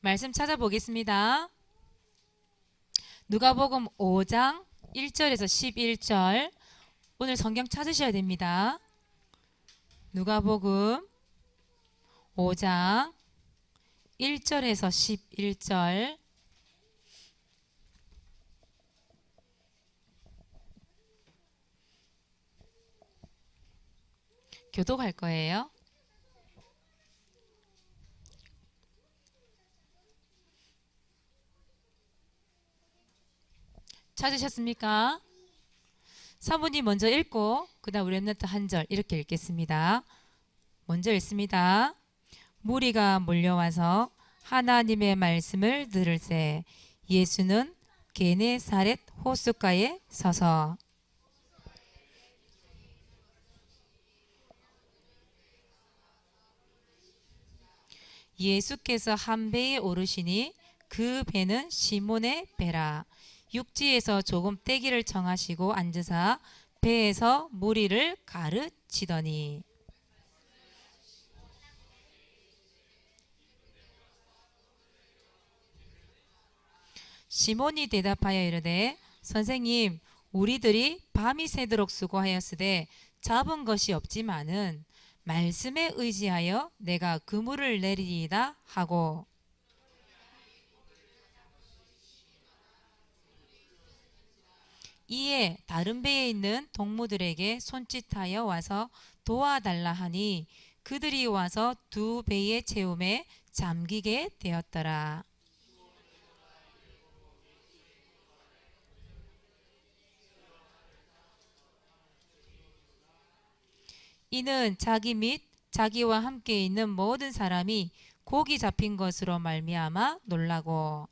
말씀 찾아보겠습니다. 누가복음 5장 1절에서 11절. 오늘 성경 찾으셔야 됩니다. 누가복음 5장 1절에서 11절. 교독할 거예요. 찾으셨습니까? 사모님 먼저 읽고 그 다음 우리 랩런트 한 절 이렇게 읽겠습니다. 먼저 읽습니다. 무리가 몰려와서 하나님의 말씀을 들을새 예수는 게네사렛 호숫가에 서서 예수께서 한 배에 오르시니 그 배는 시몬의 배라. 육지에서 조금 떼기를 정하시고 앉으사 배에서 무리를 가르치더니 시몬이 대답하여 이르되 선생님 우리들이 밤이 새도록 수고하였으되 잡은 것이 없지만은 말씀에 의지하여 내가 그물을 내리이다 하고 이에 다른 배에 있는 동무들에게 손짓하여 와서 도와달라 하니 그들이 와서 두 배의 채움에 잠기게 되었더라. 이는 자기 및 자기와 함께 있는 모든 사람이 고기 잡힌 것으로 말미암아 놀라고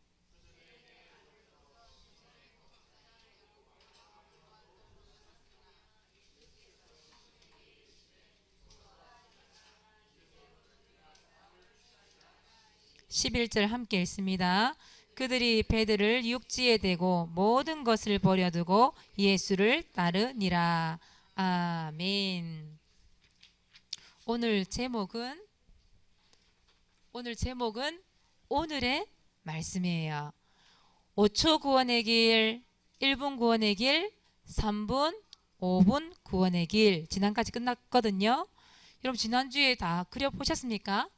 11절 함께 읽습니다. 그들이 배들을 육지에 대고 모든 것을 버려두고 예수를 따르니라. 아멘. 오늘 제목은 오늘의 말씀이에요. 5초 구원의 길, 1분 구원의 길, 3분, 5분 구원의 길. 지난까지 끝났거든요. 여러분 지난주에 다 그려보셨습니까?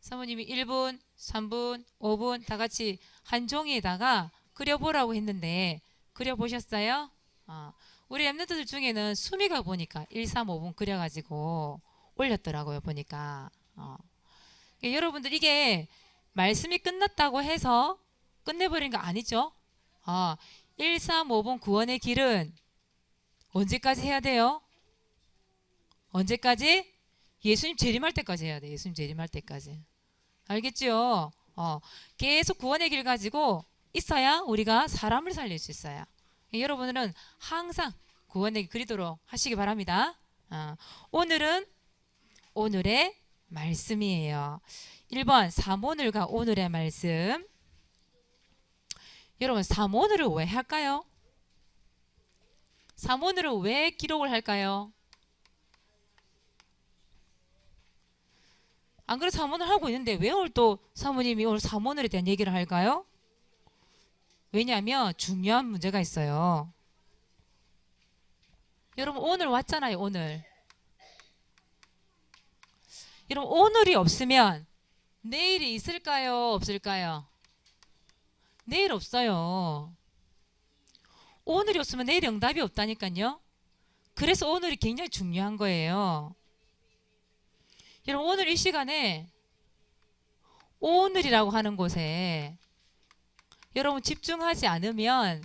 사모님이 1분, 3분, 5분 다 같이 한 종이에다가 그려보라고 했는데 그려보셨어요? 우리 랩런트들 중에는 수미가 보니까 1, 3, 5분 그려가지고 올렸더라고요. 보니까 여러분들 이게 말씀이 끝났다고 해서 끝내버린 거 아니죠? 1, 3, 5분 구원의 길은 언제까지 해야 돼요? 언제까지? 예수님 재림할 때까지 해야 돼. 예수님 재림할 때까지. 알겠죠? 계속 구원의 길 가지고 있어야 우리가 사람을 살릴 수 있어요. 여러분들은 항상 구원의 길 그리도록 하시기 바랍니다. 오늘은 오늘의 말씀이에요. 1번 사모늘과 오늘의 말씀. 여러분 사모늘을 왜 할까요? 사모늘을 왜 기록을 할까요? 안 그래도 사모늘 하고 있는데 왜 오늘 또 사모님이 오늘 사모늘에 대한 얘기를 할까요? 왜냐하면 중요한 문제가 있어요. 여러분 오늘 왔잖아요. 오늘. 여러분 오늘이 없으면 내일이 있을까요? 없을까요? 내일 없어요. 오늘이 없으면 내일 응답이 없다니까요. 그래서 오늘이 굉장히 중요한 거예요. 여러분 오늘 이 시간에 오늘이라고 하는 곳에 여러분 집중하지 않으면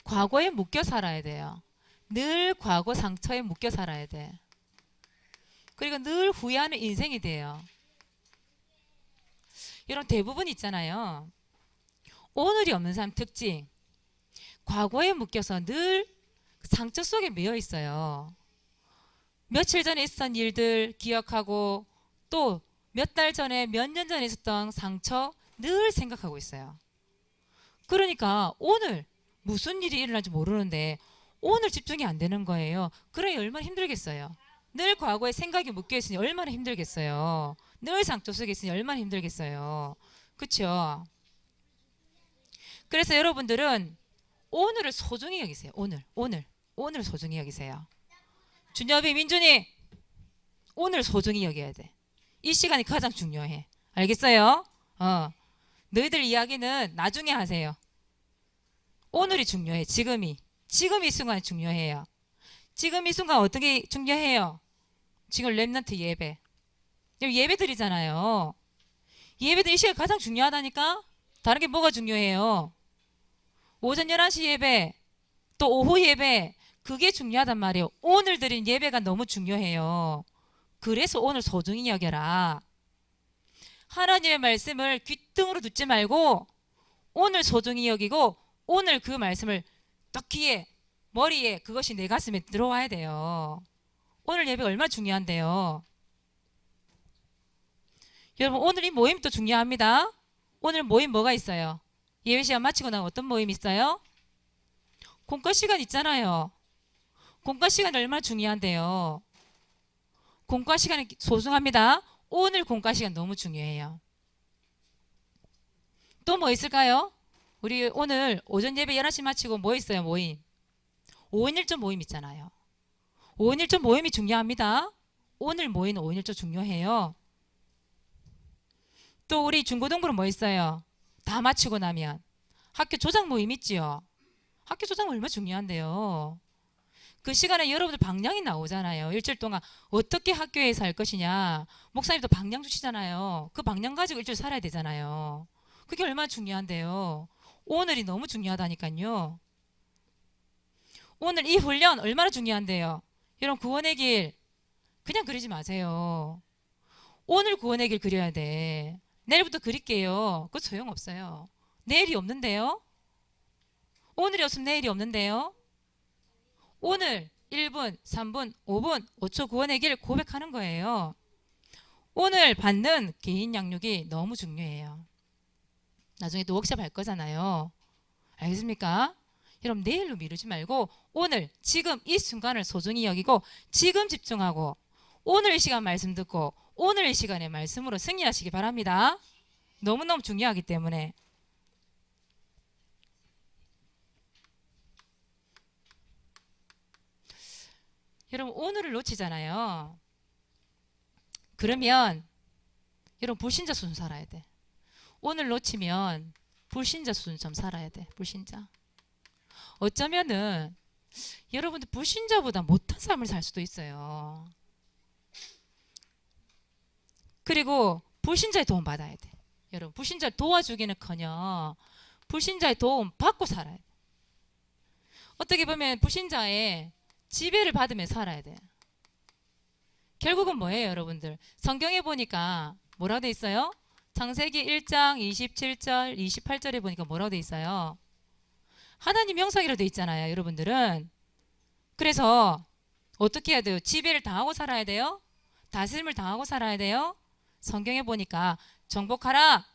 과거에 묶여 살아야 돼요. 늘 과거 상처에 묶여 살아야 돼. 그리고 늘 후회하는 인생이 돼요. 여러분 대부분 있잖아요. 오늘이 없는 사람 특징. 과거에 묶여서 늘 상처 속에 매여 있어요. 며칠 전에 있었던 일들 기억하고 또 몇 달 전에 몇 년 전에 있었던 상처 늘 생각하고 있어요. 그러니까 오늘 무슨 일이 일어날지 모르는데 오늘 집중이 안 되는 거예요. 그러니 얼마나 힘들겠어요. 늘 과거에 생각이 묶여 있으니 얼마나 힘들겠어요. 늘 상처 속에 있으니 얼마나 힘들겠어요. 그렇죠? 그래서 여러분들은 오늘을 소중히 여기세요. 오늘 소중히 여기세요. 준엽이, 민준이, 오늘 소중히 여겨야 돼. 이 시간이 가장 중요해. 알겠어요? 너희들 이야기는 나중에 하세요. 오늘이 중요해. 지금 이 순간이 중요해요. 지금 이 순간 어떻게 중요해요? 지금 렘넌트 예배. 예배 드리잖아요. 예배도 이 시간 가장 중요하다니까? 다른 게 뭐가 중요해요? 오전 11시 예배, 또 오후 예배, 그게 중요하단 말이에요. 오늘 드린 예배가 너무 중요해요. 그래서 오늘 소중히 여겨라. 하나님의 말씀을 귓등으로 듣지 말고 오늘 소중히 여기고 오늘 그 말씀을 딱 귀에, 머리에, 그것이 내 가슴에 들어와야 돼요. 오늘 예배가 얼마나 중요한데요. 여러분, 오늘 이 모임도 중요합니다. 오늘 모임 뭐가 있어요? 예배 시간 마치고 나면 어떤 모임 있어요? 공과 시간 있잖아요. 공과 시간이 얼마나 중요한데요. 공과 시간이 소중합니다. 오늘 공과 시간 너무 중요해요. 또 뭐 있을까요? 우리 오늘 오전 예배 11시 마치고 뭐 있어요? 모임. 5인 1조 모임 있잖아요. 5인 1조 모임이 중요합니다. 오늘 모이는 5인 1조 중요해요. 또 우리 중고등부는 뭐 있어요? 다 마치고 나면 학교 조장 모임 있지요. 학교 조장 얼마나 중요한데요. 그 시간에 여러분들 방향이 나오잖아요. 일주일 동안 어떻게 학교에 살 것이냐. 목사님도 방향 주시잖아요. 그 방향 가지고 일주일 살아야 되잖아요. 그게 얼마나 중요한데요. 오늘이 너무 중요하다니까요. 오늘 이 훈련 얼마나 중요한데요. 여러분, 구원의 길 그냥 그리지 마세요. 오늘 구원의 길 그려야 돼. 내일부터 그릴게요. 그거 소용없어요. 내일이 없는데요. 오늘이 없으면 내일이 없는데요. 오늘 1분, 3분, 5분, 5초 구원의 길 고백하는 거예요. 오늘 받는 개인 양육이 너무 중요해요. 나중에 또 워크숍 할 거잖아요. 알겠습니까? 여러분, 내일로 미루지 말고 오늘 지금 이 순간을 소중히 여기고 지금 집중하고 오늘 이 시간 말씀 듣고 오늘 이 시간의 말씀으로 승리하시기 바랍니다. 너무너무 중요하기 때문에. 여러분, 오늘을 놓치잖아요. 그러면 여러분, 불신자 수준 살아야 돼. 오늘 놓치면 불신자 수준처럼 살아야 돼. 불신자. 어쩌면은 여러분들 불신자보다 못한 삶을 살 수도 있어요. 그리고 불신자의 도움 받아야 돼. 여러분, 불신자를 도와주기는커녕 불신자의 도움 받고 살아야 돼. 어떻게 보면 불신자의 지배를 받으며 살아야 돼. 결국은 뭐예요, 여러분들? 성경에 보니까 뭐라고 돼 있어요? 창세기 1장 27절 28절에 보니까 뭐라고 돼 있어요? 하나님 명상이라고 돼 있잖아요, 여러분들은. 그래서 어떻게 해야 돼요? 지배를 당하고 살아야 돼요? 다스림을 당하고 살아야 돼요? 성경에 보니까 정복하라,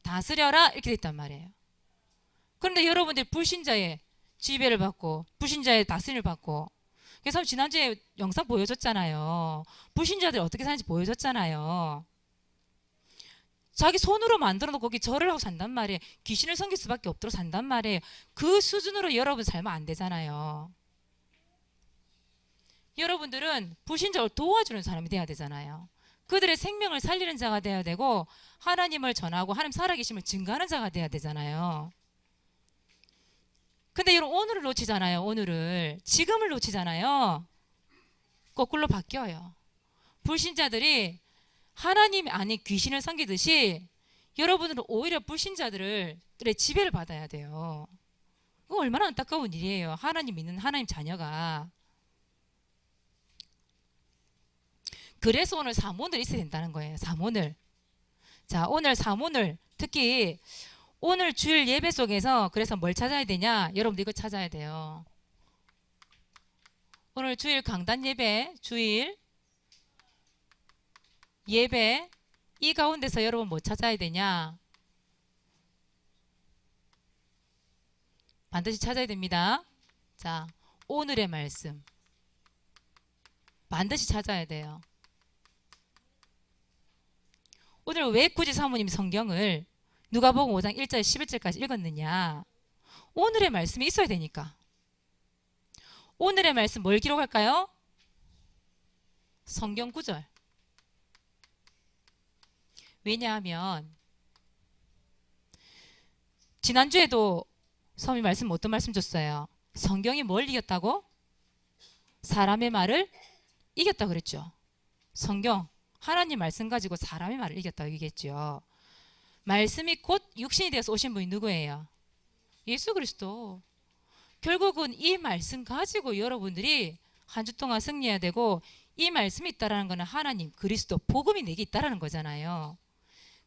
다스려라 이렇게 돼 있단 말이에요. 그런데 여러분들 불신자의 지배를 받고 불신자의 다스림을 받고, 그래서 지난주에 영상 보여줬잖아요. 불신자들이 어떻게 사는지 보여줬잖아요. 자기 손으로 만들어 놓고 거기 절을 하고 산단 말이에요. 귀신을 섬길 수밖에 없도록 산단 말이에요. 그 수준으로 여러분 살면 안 되잖아요. 여러분들은 불신자를 도와주는 사람이 돼야 되잖아요. 그들의 생명을 살리는 자가 돼야 되고 하나님을 전하고 하나님 살아계심을 증거하는 자가 돼야 되잖아요. 근데 여러분, 오늘을 놓치잖아요. 오늘을, 지금을 놓치잖아요. 거꾸로 바뀌어요. 불신자들이 하나님이 아닌 귀신을 섬기듯이 여러분들은 오히려 불신자들의 지배를 받아야 돼요. 그거 얼마나 안타까운 일이에요. 하나님 믿는 하나님 자녀가. 그래서 오늘 사모늘 있어야 된다는 거예요. 사모늘. 자, 오늘 사모늘, 특히 오늘 주일 예배 속에서 그래서 뭘 찾아야 되냐? 여러분들 이거 찾아야 돼요. 오늘 주일 강단 예배, 주일 예배, 이 가운데서 여러분 뭐 찾아야 되냐? 반드시 찾아야 됩니다. 자, 오늘의 말씀 반드시 찾아야 돼요. 오늘 왜 굳이 사모님이 성경을 누가복음 5장 1절 11절까지 읽었느냐? 오늘의 말씀이 있어야 되니까. 오늘의 말씀 뭘 기록할까요? 성경 구절. 왜냐하면 지난주에도 사모님 말씀 어떤 말씀 줬어요? 성경이 뭘 이겼다고? 사람의 말을 이겼다 그랬죠. 성경 하나님 말씀 가지고 사람의 말을 이겼다고 얘기했죠. 말씀이 곧 육신이 되어서 오신 분이 누구예요? 예수 그리스도. 결국은 이 말씀 가지고 여러분들이 한 주 동안 승리해야 되고, 이 말씀이 있다라는 것은 하나님 그리스도 복음이 내게 있다라는 거잖아요.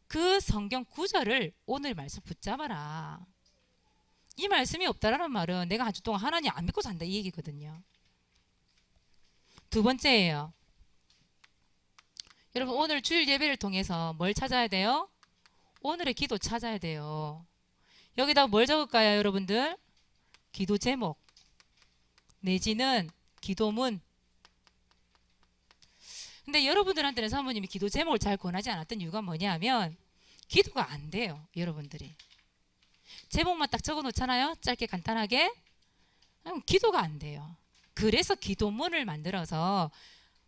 그 성경 구절을 오늘 말씀 붙잡아라. 이 말씀이 없다라는 말은 내가 한 주 동안 하나님 안 믿고 산다 이 얘기거든요. 두 번째예요. 여러분 오늘 주일 예배를 통해서 뭘 찾아야 돼요? 오늘의 기도 찾아야 돼요. 여기다 뭘 적을까요 여러분들? 기도 제목 내지는 기도문. 근데 여러분들한테는 사모님이 기도 제목을 잘 권하지 않았던 이유가 뭐냐면 기도가 안 돼요. 여러분들이 제목만 딱 적어 놓잖아요. 짧게 간단하게. 기도가 안 돼요. 그래서 기도문을 만들어서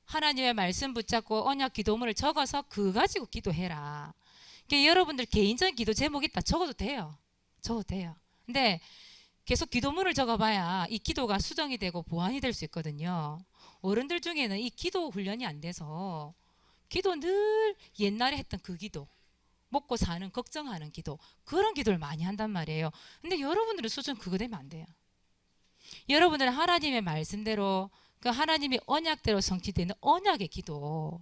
하나님의 말씀 붙잡고 언약 기도문을 적어서 그거 가지고 기도해라. 그러니까 여러분들 개인적인 기도 제목 있다 적어도 돼요. 적어도 돼요. 근데 계속 기도문을 적어봐야 이 기도가 수정이 되고 보완이 될 수 있거든요. 어른들 중에는 이 기도 훈련이 안 돼서 기도 늘 옛날에 했던 그 기도, 먹고 사는 걱정하는 기도, 그런 기도를 많이 한단 말이에요. 근데 여러분들의 수준 그거 되면 안 돼요. 여러분들은 하나님의 말씀대로 그 하나님의 언약대로 성취되는 언약의 기도,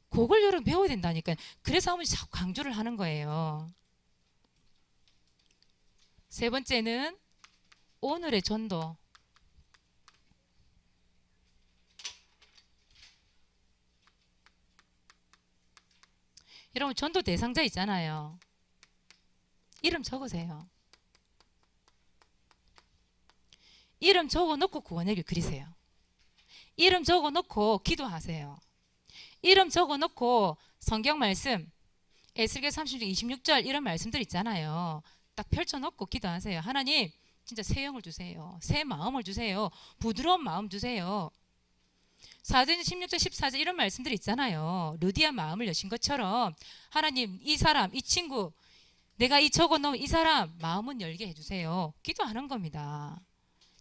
그걸 여러분 배워야 된다니까요. 그래서 아버지 자꾸 강조를 하는 거예요. 세 번째는 오늘의 전도. 여러분 전도 대상자 있잖아요. 이름 적으세요. 이름 적어놓고 구원의 그리세요. 이름 적어놓고 기도하세요. 이름 적어놓고 성경 말씀 에스겔 36장 26절 이런 말씀들 있잖아요. 딱 펼쳐놓고 기도하세요. 하나님 진짜 새 영을 주세요. 새 마음을 주세요. 부드러운 마음 주세요. 사도행전 16장 14절 이런 말씀들 있잖아요. 루디아 마음을 여신 것처럼 하나님 이 사람 이 친구 내가 이 적어놓은 이 사람 마음은 열게 해주세요. 기도하는 겁니다.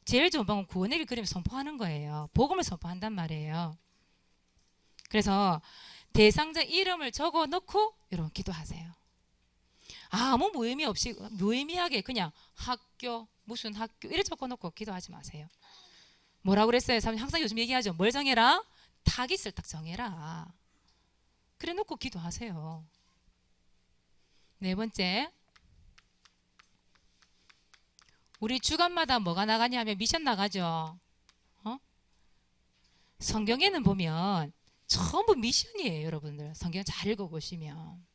제일 좋은 방법은 구원의 길 그리면서 선포하는 거예요. 복음을 선포한단 말이에요. 그래서 대상자 이름을 적어놓고 여러분 기도하세요. 아무 무의미 없이 무의미하게 그냥 학교 무슨 학교 이래 적어놓고 기도하지 마세요. 뭐라고 그랬어요? 항상 요즘 얘기하죠. 뭘 정해라? 타깃을 딱 정해라. 그래 놓고 기도하세요. 네 번째, 우리 주간마다 뭐가 나가냐 하면 미션 나가죠. 성경에는 보면 전부 미션이에요. 여러분들 성경 잘 읽어보시면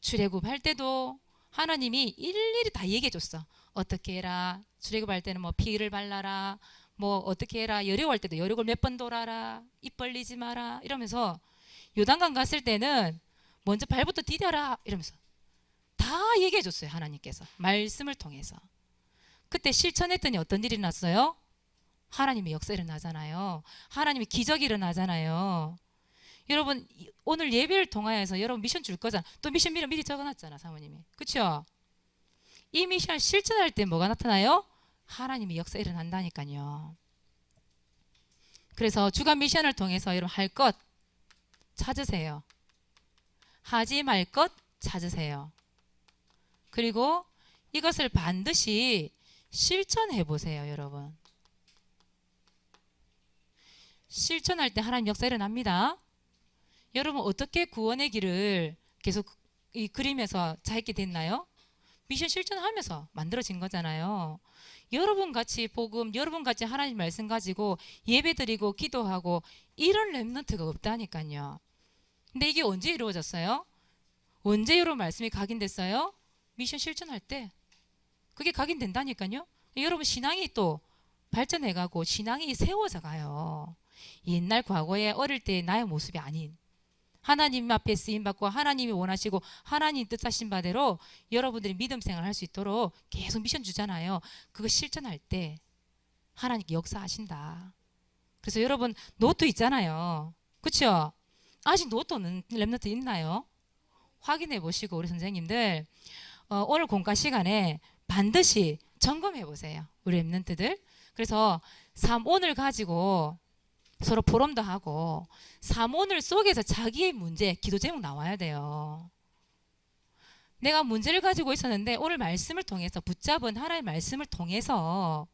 출애굽할 때도 하나님이 일일이 다 얘기해 줬어. 어떻게 해라. 출애굽할 때는 뭐 피를 발라라. 뭐 어떻게 해라. 여리고할 때도 여리고를 몇 번 돌아라. 입 벌리지 마라. 이러면서 요단강 갔을 때는 먼저 발부터 디뎌라. 이러면서 다 얘기해 줬어요. 하나님께서 말씀을 통해서. 그때 실천했더니 어떤 일이 났어요? 하나님의 역사 일어나잖아요. 하나님의 기적이 일어나잖아요. 여러분 오늘 예배를 통하여서 여러분 미션 줄 거잖아. 또 미션 미리 적어놨잖아 사모님이. 그렇죠? 이 미션 실천할 때 뭐가 나타나요? 하나님의 역사 일어난다니까요. 그래서 주간 미션을 통해서 여러분 할 것 찾으세요. 하지 말 것 찾으세요. 그리고 이것을 반드시 실천해 보세요. 여러분 실천할 때 하나님 역사 일어납니다. 여러분 어떻게 구원의 길을 계속 이 그림에서 짧게 됐나요? 미션 실천하면서 만들어진 거잖아요. 여러분 같이 복음, 여러분 같이 하나님 말씀 가지고 예배드리고 기도하고 이런 렘넌트가 없다니까요. 근데 이게 언제 이루어졌어요? 언제 여러분 말씀이 각인됐어요? 미션 실천할 때. 그게 각인된다니까요. 여러분 신앙이 또 발전해가고 신앙이 세워져 가요. 옛날 과거에 어릴 때 나의 모습이 아닌 하나님 앞에 쓰임받고 하나님이 원하시고 하나님 뜻하신 바대로 여러분들이 믿음 생활을 할 수 있도록 계속 미션 주잖아요. 그거 실천할 때 하나님께 역사하신다. 그래서 여러분 노트 있잖아요. 그렇죠? 아직 노트는 랩노트 있나요? 확인해 보시고 우리 선생님들 오늘 공과 시간에 반드시 점검해 보세요. 우리 랩런트들. 그래서 3오늘 가지고 서로 포럼도 하고 3오늘 속에서 자기의 문제, 기도 제목 나와야 돼요. 내가 문제를 가지고 있었는데 오늘 말씀을 통해서 붙잡은 하나님의 말씀을 통해서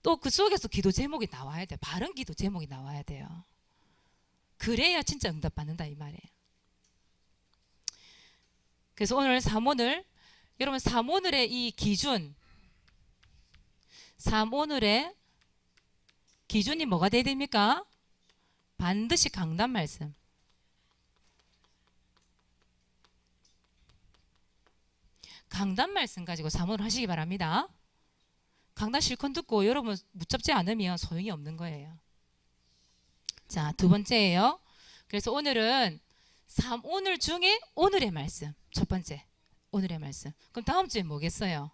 또 그 속에서 기도 제목이 나와야 돼요. 바른 기도 제목이 나와야 돼요. 그래야 진짜 응답받는다 이 말이에요. 그래서 오늘 3오늘 여러분 3오늘의 이 기준 3오늘의 기준이 뭐가 돼야 됩니까? 반드시 강단 말씀. 강단 말씀 가지고 3오늘 하시기 바랍니다. 강단 실컷 듣고 여러분 붙잡지 않으면 소용이 없는 거예요. 자, 두 번째예요. 그래서 오늘은 3오늘 중에 오늘의 말씀. 첫 번째, 오늘의 말씀. 그럼 다음 주에 뭐겠어요?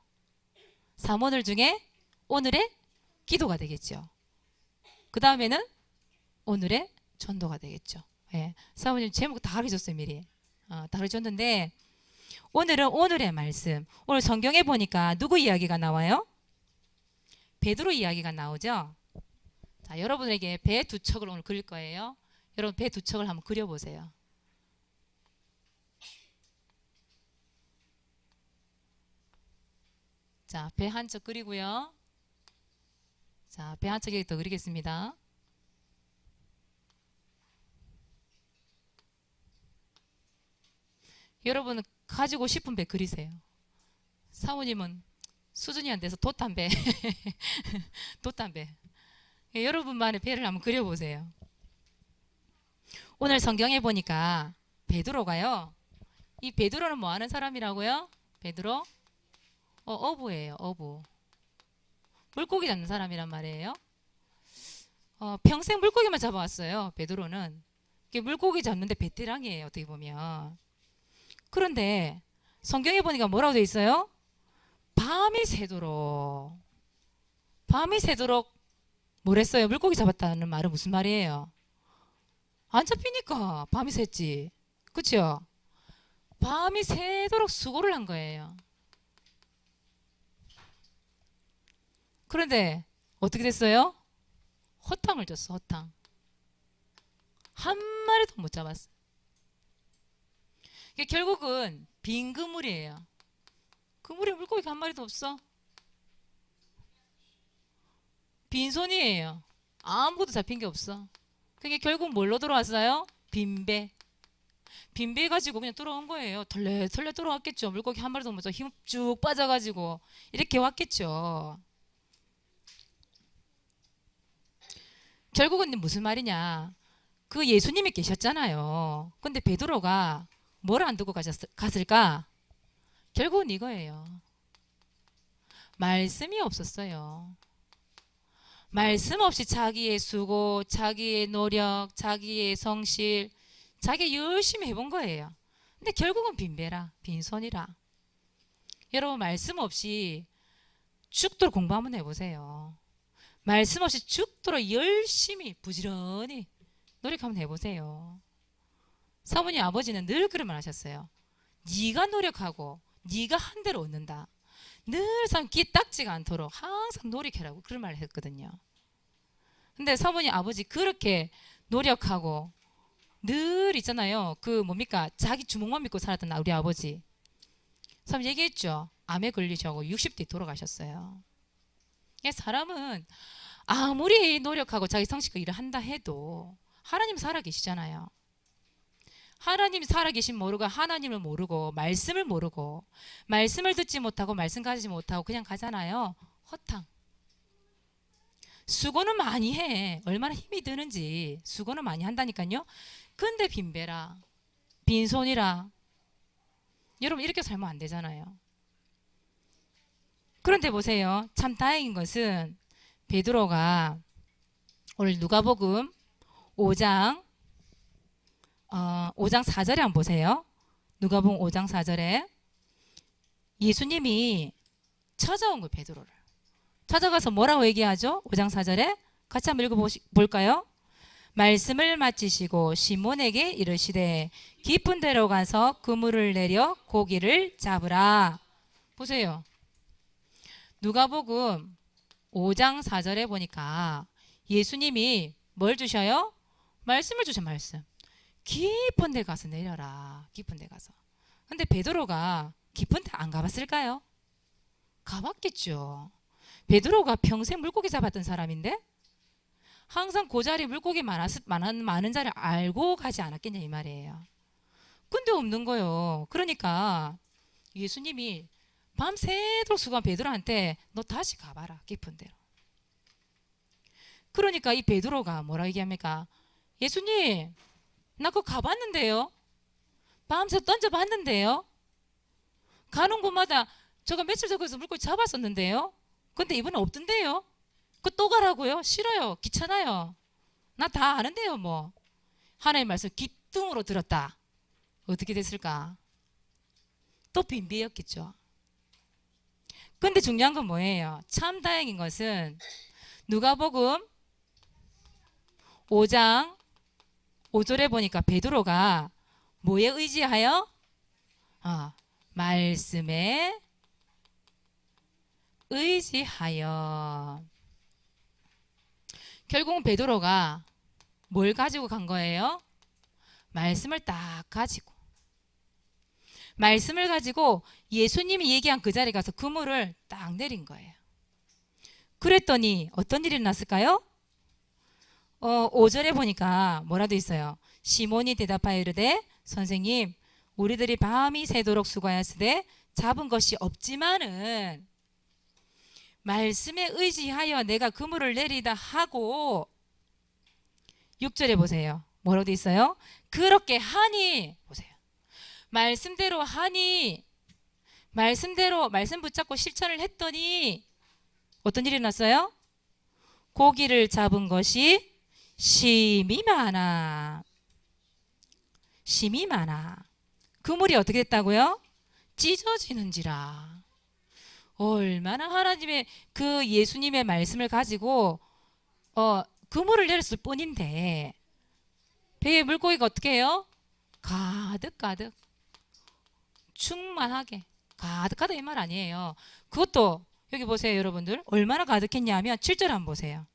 3오늘 중에 오늘의 기도가 되겠죠. 그 다음에는 오늘의 전도가 되겠죠. 예, 사모님 제목 다 가르쳐줬어요 미리. 다 가르쳐줬는데 오늘은 오늘의 말씀. 오늘 성경에 보니까 누구 이야기가 나와요? 베드로 이야기가 나오죠. 자, 여러분에게 배 두 척을 오늘 그릴 거예요. 여러분 배 두 척을 한번 그려보세요. 자, 배 한 척 그리고요. 자, 배 한 척 더 그리겠습니다. 여러분은 가지고 싶은 배 그리세요. 사모님은 수준이 안 돼서 돛한 배. 돛한 배. 여러분만의 배를 한번 그려보세요. 오늘 성경에 보니까 베드로가요. 이 베드로는 뭐 하는 사람이라고요? 베드로? 어부예요. 어부. 물고기 잡는 사람이란 말이에요. 평생 물고기만 잡아왔어요. 베드로는. 물고기 잡는데 베테랑이에요. 어떻게 보면. 그런데 성경에 보니까 뭐라고 돼 있어요? 밤이 새도록 뭐랬어요? 물고기 잡았다는 말은 무슨 말이에요? 안 잡히니까 밤이 샜지. 그렇죠? 밤이 새도록 수고를 한 거예요. 그런데 어떻게 됐어요? 허탕을 줬어. 허탕. 한 마리도 못 잡았어. 결국은 빈 그물이에요. 그물에 물고기가 한 마리도 없어. 빈손이에요. 아무것도 잡힌 게 없어. 그게 결국 뭘로 돌아왔어요? 빈배. 빈배 가지고 그냥 돌아온 거예요. 털레털레 돌아왔겠죠. 물고기 한 마리도 못 잡아 힘 쭉 빠져가지고 이렇게 왔겠죠. 결국은 무슨 말이냐? 그 예수님이 계셨잖아요. 근데 베드로가 뭘 안 두고 갔을까? 결국은 이거예요. 말씀이 없었어요. 말씀 없이 자기의 수고, 자기의 노력, 자기의 성실, 자기 열심히 해본 거예요. 근데 결국은 빈배라, 빈손이라. 여러분 말씀 없이 죽도록 공부 한번 해보세요. 말씀 없이 죽도록 열심히 부지런히 노력 한번 해보세요. 사모님 아버지는 늘 그런 말 하셨어요. 네가 노력하고 네가 한 대로 얻는다. 늘 상 귀 닦지가 않도록 항상 노력해라고 그런 말을 했거든요. 근데 사모님 아버지 그렇게 노력하고 늘 있잖아요. 그 뭡니까? 자기 주먹만 믿고 살았던 우리 아버지. 사모님 얘기했죠. 암에 걸리셔고 60대 돌아가셨어요. 사람은 아무리 노력하고 자기 성실과 일을 한다 해도 하나님 살아계시잖아요. 하나님이 살아계신 모르고 하나님을 모르고 말씀을 모르고 말씀을 듣지 못하고 말씀 가지지 못하고 그냥 가잖아요. 허탕. 수고는 많이 해. 얼마나 힘이 드는지 수고는 많이 한다니까요. 근데 빈배라 빈손이라 여러분 이렇게 살면 안 되잖아요. 그런데 보세요. 참 다행인 것은 베드로가 오늘 누가복음 5장 5장 4절에 한번 보세요. 누가복음 5장 4절에 예수님이 찾아온 거예요. 베드로를. 찾아가서 뭐라고 얘기하죠? 5장 4절에 같이 한번 읽어볼까요? 말씀을 마치시고 시몬에게 이르시되 깊은 데로 가서 그물을 내려 고기를 잡으라. 보세요. 누가복음 5장 4절에 보니까 예수님이 뭘 주셔요? 말씀을 주셔. 말씀. 깊은 데 가서 내려라. 깊은 데 가서. 근데 베드로가 깊은 데 안 가봤을까요? 가봤겠죠. 베드로가 평생 물고기 잡았던 사람인데 항상 그 자리 물고기 많은 자리를 알고 가지 않았겠냐 이 말이에요. 근데 없는 거요. 그러니까 예수님이 밤새도록 수고한 베드로한테 너 다시 가봐라. 깊은 데로. 그러니까 이 베드로가 뭐라 얘기합니까? 예수님 나 그거 가봤는데요. 밤새 던져봤는데요. 가는 곳마다 제가 며칠 전에서 물고기 잡았었는데요. 근데 이번엔 없던데요. 그 또 가라고요? 싫어요. 귀찮아요. 나 다 아는데요. 뭐 하나님 말씀 귀뚱으로 들었다. 어떻게 됐을까? 또 빈비였겠죠. 근데 중요한 건 뭐예요? 참 다행인 것은 누가복음 5장 5절에 보니까 베드로가 뭐에 의지하여? 말씀에 의지하여. 결국은 베드로가 뭘 가지고 간 거예요? 말씀을 딱 가지고. 말씀을 가지고 예수님이 얘기한 그 자리에 가서 그물을 딱 내린 거예요. 그랬더니 어떤 일이 났을까요? 5절에 보니까 뭐라도 있어요. 시몬이 대답하여 이르되 선생님 우리들이 밤이 새도록 수고하였으되 잡은 것이 없지만은 말씀에 의지하여 내가 그물을 내리다 하고 6절에 보세요. 뭐라도 있어요? 그렇게 하니 보세요. 말씀대로 하니 말씀대로 말씀 붙잡고 실천을 했더니 어떤 일이 났어요? 고기를 잡은 것이 심이 많아. 심이 많아. 그물이 어떻게 됐다고요? 찢어지는지라. 얼마나 하나님의 그 예수님의 말씀을 가지고 그물을 내렸을 뿐인데 배에 물고기가 어떻게 해요? 가득 충만하게 가득하다 이 말 아니에요. 그것도 여기 보세요 여러분들. 얼마나 가득했냐면 7절 한번 보세요.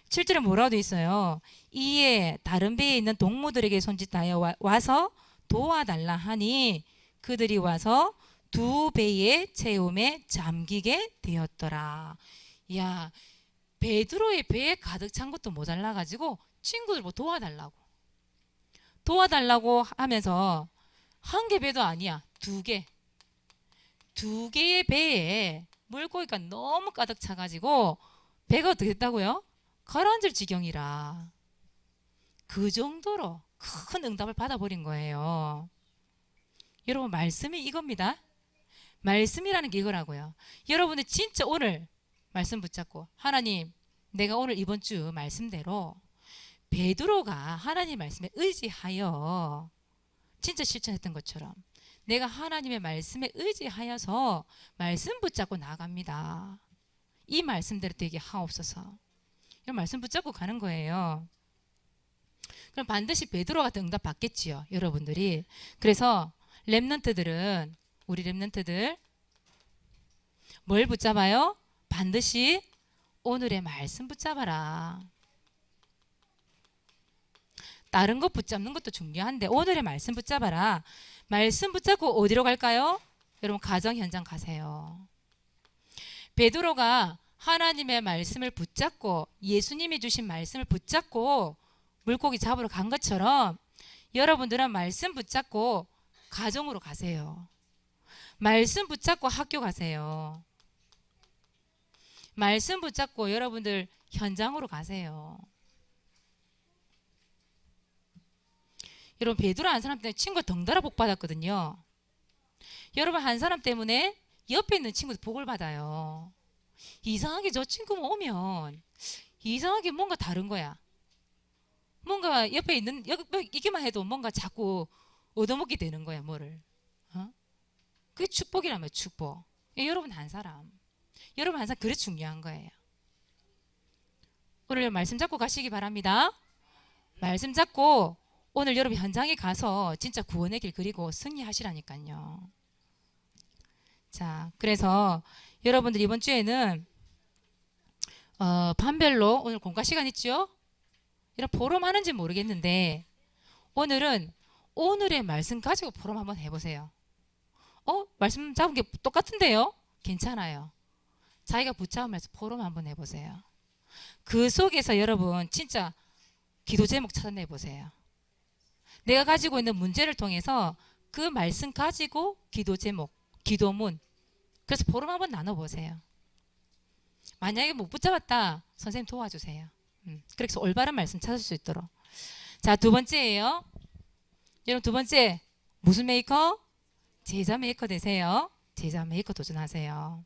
7절에 뭐라고 돼 있어요? 이에 다른 배에 있는 동무들에게 손짓하여 와서 도와달라 하니 그들이 와서 두 배의 채움에 잠기게 되었더라. 야, 베드로의 배에 가득 찬 것도 모자라 가지고 친구들 뭐 도와달라고 하면서 한 개 배도 아니야. 두 개의 배에 물고기가 너무 가득 차가지고 배가 어떻게 됐다고요? 가라앉을 지경이라. 그 정도로 큰 응답을 받아버린 거예요. 여러분 말씀이 이겁니다. 말씀이라는 게 이거라고요. 여러분들 진짜 오늘 말씀 붙잡고 하나님 내가 오늘 이번 주 말씀대로 베드로가 하나님 말씀에 의지하여 진짜 실천했던 것처럼 내가 하나님의 말씀에 의지하여서 말씀 붙잡고 나갑니다. 이 말씀대로 되게 하옵소서. 이런 말씀 붙잡고 가는 거예요. 그럼 반드시 베드로가 응답 받겠지요, 여러분들이. 그래서 렘넌트들은 우리 렘넌트들 뭘 붙잡아요? 반드시 오늘의 말씀 붙잡아라. 다른 것 붙잡는 것도 중요한데 오늘의 말씀 붙잡아라. 말씀 붙잡고 어디로 갈까요? 여러분 가정 현장 가세요. 베드로가 하나님의 말씀을 붙잡고 예수님이 주신 말씀을 붙잡고 물고기 잡으러 간 것처럼 여러분들은 말씀 붙잡고 가정으로 가세요. 말씀 붙잡고 학교 가세요. 말씀 붙잡고 여러분들 현장으로 가세요. 여러분 베드로 한 사람 때문에 친구가 덩달아 복 받았거든요. 여러분 한 사람 때문에 옆에 있는 친구도 복을 받아요. 이상하게 저 친구만 오면 이상하게 뭔가 다른 거야. 뭔가 옆에 있는 이기만 해도 뭔가 자꾸 얻어먹게 되는 거야, 뭐를. 어? 그게 축복이라면 축복. 여러분 한 사람. 여러분 한 사람 그래 중요한 거예요. 오늘 말씀 잡고 가시기 바랍니다. 말씀 잡고 오늘 여러분 현장에 가서 진짜 구원의 길 그리고 승리하시라니까요. 자, 그래서 여러분들 이번 주에는 반별로 오늘 공과 시간 있죠? 이런 포럼 하는지 모르겠는데 오늘은 오늘의 말씀 가지고 포럼 한번 해보세요. 말씀 잡은 게 똑같은데요? 괜찮아요. 자기가 붙잡으면서 포럼 한번 해보세요. 그 속에서 여러분 진짜 기도 제목 찾아내 보세요. 내가 가지고 있는 문제를 통해서 그 말씀 가지고 기도 제목, 기도문, 그래서 포럼 한번 나눠보세요. 만약에 못 붙잡았다, 선생님 도와주세요. 그래서 올바른 말씀 찾을 수 있도록. 자, 두 번째예요. 여러분 두 번째 무슨 메이커? 제자 메이커 되세요. 제자 메이커 도전하세요.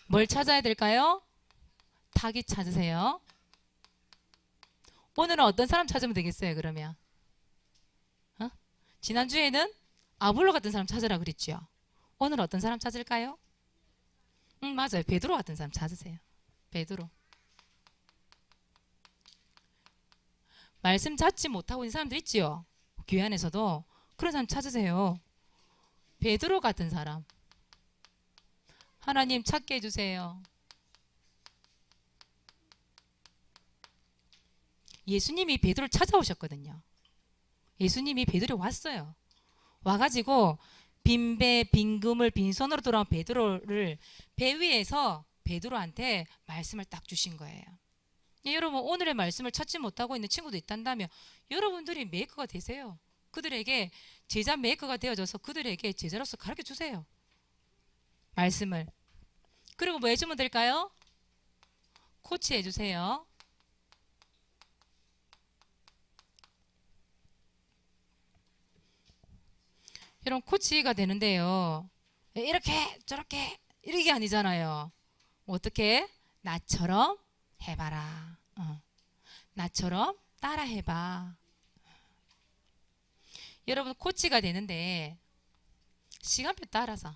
뭘 찾아야 될까요? 타깃 찾으세요. 오늘은 어떤 사람 찾으면 되겠어요, 그러면? 지난주에는 아볼로 같은 사람 찾으라 그랬죠. 오늘 어떤 사람 찾을까요? 맞아요. 베드로 같은 사람 찾으세요. 베드로. 말씀 찾지 못하고 있는 사람들 있지요. 교회 안에서도 그런 사람 찾으세요. 베드로 같은 사람. 하나님 찾게 해주세요. 예수님이 베드로를 찾아오셨거든요. 예수님이 베드로에 왔어요. 와가지고 빈배 빈금을 빈손으로 돌아온 베드로를 배 위에서 베드로한테 말씀을 딱 주신 거예요. 여러분 오늘의 말씀을 찾지 못하고 있는 친구도 있단다면 여러분들이 메이커가 되세요. 그들에게 제자 메이커가 되어져서 그들에게 제자로서 가르쳐 주세요. 말씀을. 그리고 뭐 해주면 될까요? 코치 해주세요. 이런 코치가 되는데요. 이렇게 저렇게 이렇게 아니잖아요. 어떻게? 나처럼 해봐라. 나처럼 따라해봐. 여러분 코치가 되는데 시간표 따라서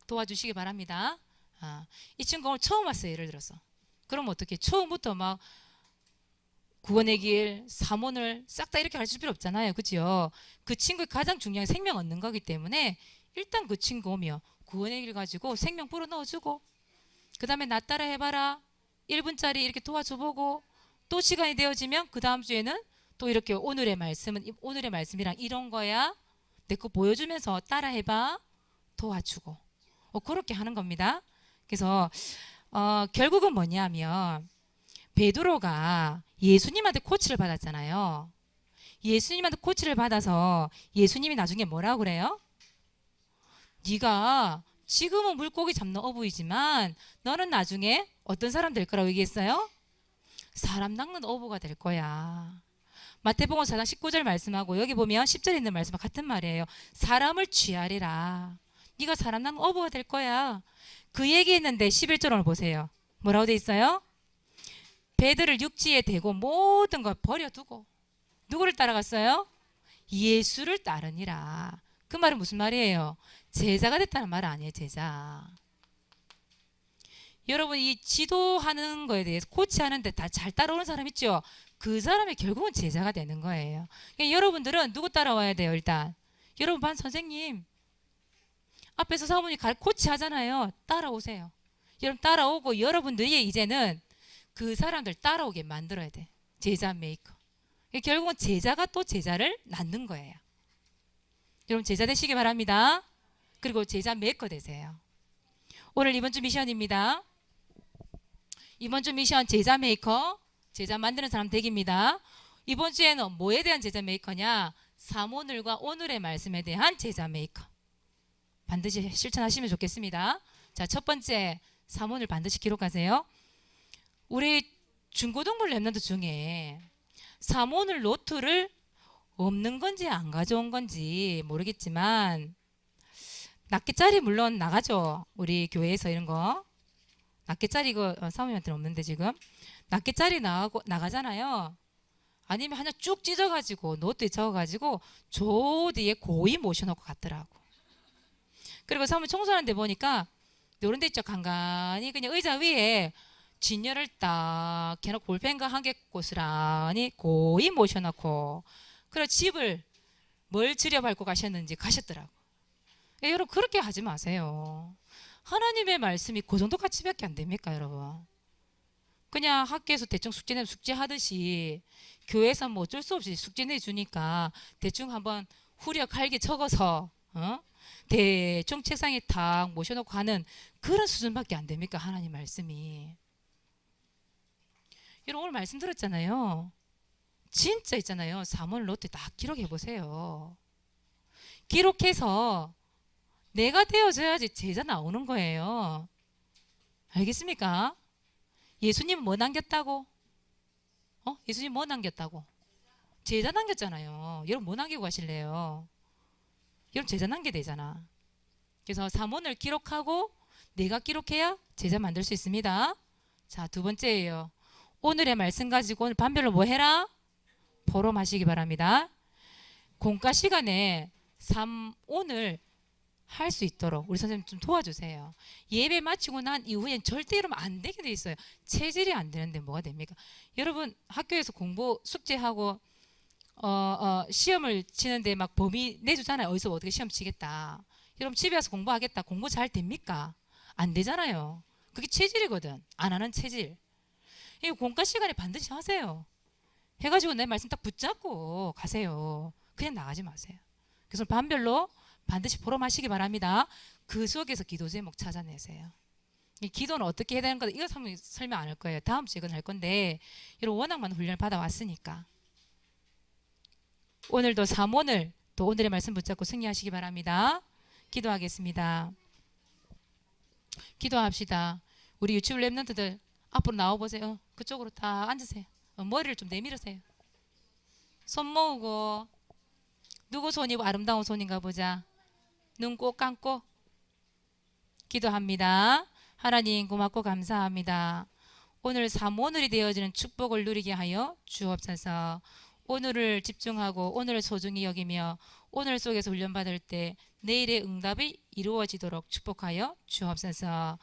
도와주시기 바랍니다. 이 친구 오늘 처음 왔어요. 예를 들어서. 그럼 어떻게? 처음부터 막 구원의 길, 사문을 싹 다 이렇게 가르칠 필요 없잖아요. 그죠? 그 친구의 가장 중요한 생명 얻는 거기 때문에 일단 그 친구 오면 구원의 길 가지고 생명 불어 넣어주고 그 다음에 나 따라 해봐라. 1분짜리 이렇게 도와줘보고 또 시간이 되어지면 그 다음 주에는 또 이렇게 오늘의 말씀이랑 이런 거야. 내 거 보여주면서 따라 해봐. 도와주고. 그렇게 하는 겁니다. 그래서 결국은 뭐냐면 베드로가 예수님한테 코치를 받았잖아요. 예수님한테 코치를 받아서 예수님이 나중에 뭐라고 그래요? 네가 지금은 물고기 잡는 어부이지만 너는 나중에 어떤 사람 될 거라고 얘기했어요? 사람 낚는 어부가 될 거야. 마태복음 4장 19절 말씀하고 여기 보면 10절에 있는 말씀과 같은 말이에요. 사람을 취하리라. 네가 사람 낚는 어부가 될 거야. 그 얘기했는데 11절 오늘 보세요. 뭐라고 돼 있어요? 배들을 육지에 대고 모든 걸 버려두고 누구를 따라갔어요? 예수를 따르니라. 그 말은 무슨 말이에요? 제자가 됐다는 말 아니에요. 제자. 여러분 이 지도하는 거에 대해서 코치하는데 다 잘 따라오는 사람 있죠? 그 사람이 결국은 제자가 되는 거예요. 그러니까 여러분들은 누구 따라와야 돼요? 일단 여러분 반 선생님 앞에서 사모님 코치하잖아요. 따라오세요. 여러분 따라오고 여러분들이 이제는 그 사람들 따라오게 만들어야 돼. 제자 메이커. 결국은 제자가 또 제자를 낳는 거예요. 여러분 제자 되시기 바랍니다. 그리고 제자 메이커 되세요. 오늘 이번 주 미션입니다. 이번 주 미션 제자 메이커, 제자 만드는 사람 되기입니다. 이번 주에는 뭐에 대한 제자 메이커냐? 사모늘과 오늘의 말씀에 대한 제자 메이커. 반드시 실천하시면 좋겠습니다. 자, 첫 번째 사모늘 반드시 기록하세요. 우리 중고등부 랩런트 중에 사모늘 노트를 없는 건지 안 가져온 건지 모르겠지만 낱개짜리 물론 나가죠. 우리 교회에서 이런 거 낱개짜리 이거 사모님한테는 없는데 지금 낱개짜리 나가잖아요. 아니면 하나 쭉 찢어가지고 노트에 적어가지고 조 뒤에 고이 모셔놓고 갔더라고. 그리고 사모님 청소하는데 보니까 이런 데 있죠. 간간히 그냥 의자 위에 진열을 딱 해놓고 볼펜과 한 개 고스란히 고이 모셔놓고 그리고 집을 뭘 들여밟고 가셨는지 가셨더라고. 여러분 그렇게 하지 마세요. 하나님의 말씀이 그 정도 가치밖에 안 됩니까 여러분? 그냥 학교에서 대충 숙제 내면 숙제하듯이 교회에서 뭐 어쩔 수 없이 숙제 내주니까 대충 한번 후려 갈게 적어서 대충 책상에 탁 모셔놓고 하는 그런 수준밖에 안 됩니까 하나님 말씀이. 여러분 오늘 말씀 들었잖아요. 진짜 있잖아요. 사무엘 노트에 딱 기록해 보세요. 기록해서 내가 되어져야지 제자 나오는 거예요. 알겠습니까? 예수님 뭐 남겼다고? 예수님 뭐 남겼다고? 제자 남겼잖아요. 여러분 뭐 남기고 가실래요? 여러분 제자 남겨야 되잖아. 그래서 사문을 기록하고 내가 기록해야 제자 만들 수 있습니다. 자, 두 번째예요. 오늘의 말씀 가지고 오늘 반별로 뭐 해라? 포럼하시기 바랍니다. 공과 시간에 오늘 할 수 있도록 우리 선생님 좀 도와주세요. 예배 마치고 난 이후엔 절대 이러면 안 되게 돼 있어요. 체질이 안 되는데 뭐가 됩니까? 여러분 학교에서 공부 숙제하고 시험을 치는데 막 범위 내주잖아요. 어디서 어떻게 시험 치겠다. 여러분 집에 와서 공부하겠다. 공부 잘 됩니까? 안 되잖아요. 그게 체질이거든. 안 하는 체질. 이 공과 시간에 반드시 하세요. 해가지고 내 말씀 딱 붙잡고 가세요. 그냥 나가지 마세요. 그래서 반별로 반드시 포럼하시기 바랍니다. 그 속에서 기도 제목 찾아내세요. 이 기도는 어떻게 해야 되는 거다 이거 설명 안 할 거예요. 다음 주에 이건 할 건데 이런 워낙 많은 훈련을 받아왔으니까 오늘도 사문을 또 오늘의 말씀 붙잡고 승리하시기 바랍니다. 기도하겠습니다. 기도합시다. 우리 유치부 랩런트들 앞으로 나와보세요. 그쪽으로 다 앉으세요. 머리를 좀 내밀으세요. 손 모으고 누구 손이 아름다운 손인가 보자. 눈 꼭 감고 기도합니다. 하나님 고맙고 감사합니다. 오늘 오늘이 되어지는 축복을 누리게 하여 주옵소서. 오늘을 집중하고 오늘을 소중히 여기며 오늘 속에서 훈련받을 때 내일의 응답이 이루어지도록 축복하여 주옵소서.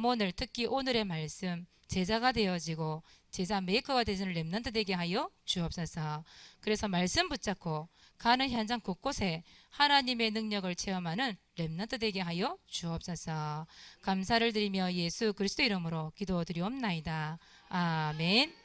오늘 특히 오늘의 말씀 제자가 되어지고 제자 메이커가 되는 렘넌트 되게 하여 주옵소서. 그래서 말씀 붙잡고 가는 현장 곳곳에 하나님의 능력을 체험하는 렘넌트 되게 하여 주옵소서. 감사를 드리며 예수 그리스도 이름으로 기도드리옵나이다. 아멘.